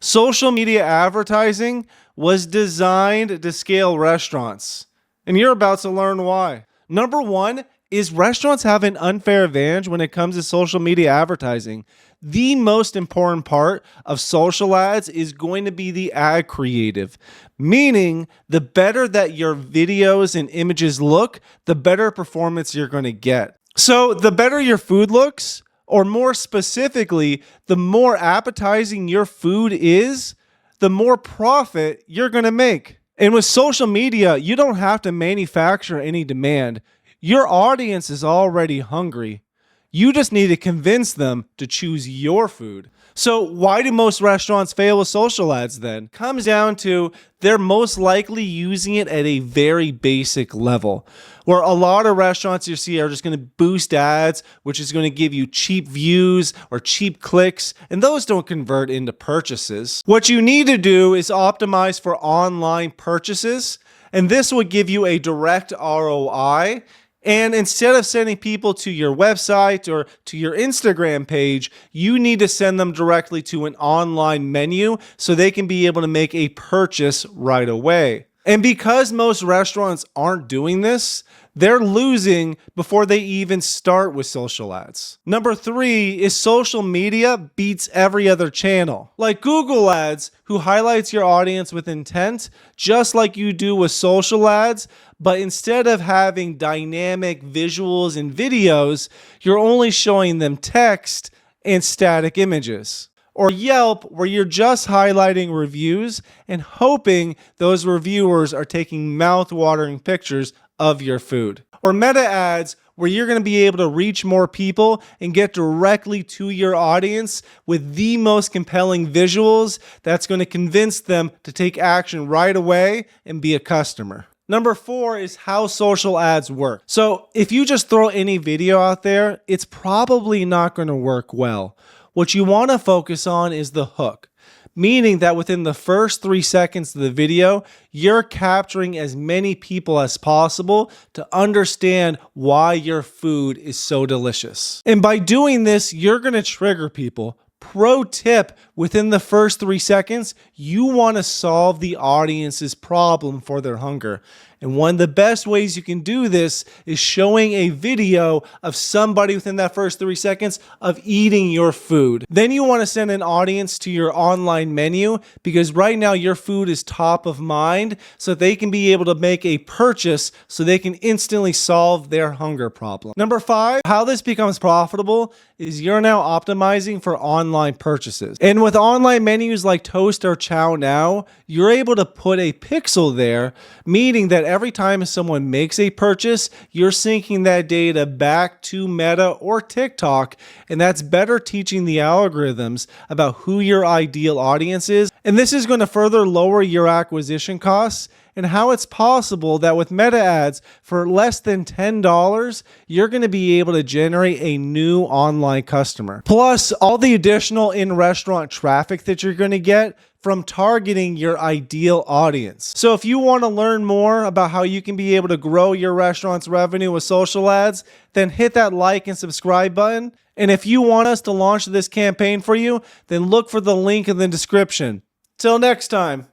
Social media advertising was designed to scale restaurants, and you're about to learn why. Number one is restaurants have an unfair advantage when it comes to social media advertising. The most important part of social ads is going to be the ad creative, meaning the better that your videos and images look, the better performance you're going to get. So the better your food looks, or more specifically, the more appetizing your food is, the more profit you're going to make. And with social media, you don't have to manufacture any demand. Your audience is already hungry. You just need to convince them to choose your food. So why do most restaurants fail with social ads then? Comes down to they're most likely using it at a very basic level, where a lot of restaurants you see are just going to boost ads, which is going to give you cheap views or cheap clicks, and those don't convert into purchases. What you need to do is optimize for online purchases, and this will give you a direct ROI. And instead of sending people to your website or to your Instagram page, you need to send them directly to an online menu so they can be able to make a purchase right away. And because most restaurants aren't doing this, they're losing before they even start with social ads. Number three is social media beats every other channel. Like Google ads, who highlights your audience with intent, just like you do with social ads, but instead of having dynamic visuals and videos, you're only showing them text and static images. Or Yelp, where you're just highlighting reviews and hoping those reviewers are taking mouth-watering pictures of your food. Or Meta ads, where you're going to be able to reach more people and get directly to your audience with the most compelling visuals that's going to convince them to take action right away and be a customer. Number four is how social ads work. So if you just throw any video out there, it's probably not going to work well. What you want to focus on is the hook, meaning that within the first 3 seconds of the video, you're capturing as many people as possible to understand why your food is so delicious. And by doing this, you're going to trigger people. Pro tip, within the first 3 seconds, you want to solve the audience's problem for their hunger. And one of the best ways you can do this is showing a video of somebody within that first 3 seconds of eating your food. Then you want to send an audience to your online menu, because right now your food is top of mind, so they can be able to make a purchase so they can instantly solve their hunger problem. Number five, how this becomes profitable is you're now optimizing for online purchases. And with online menus like Toast or ChowNow, you're able to put a pixel there, meaning that every time someone makes a purchase, you're syncing that data back to Meta or TikTok, and that's better teaching the algorithms about who your ideal audience is. And this is going to further lower your acquisition costs, and how it's possible that with Meta ads for less than $10, you're going to be able to generate a new online customer. Plus, all the additional in-restaurant traffic that you're going to get from targeting your ideal audience. So if you want to learn more about how you can be able to grow your restaurant's revenue with social ads, then hit that like and subscribe button. And if you want us to launch this campaign for you, then look for the link in the description. Till next time.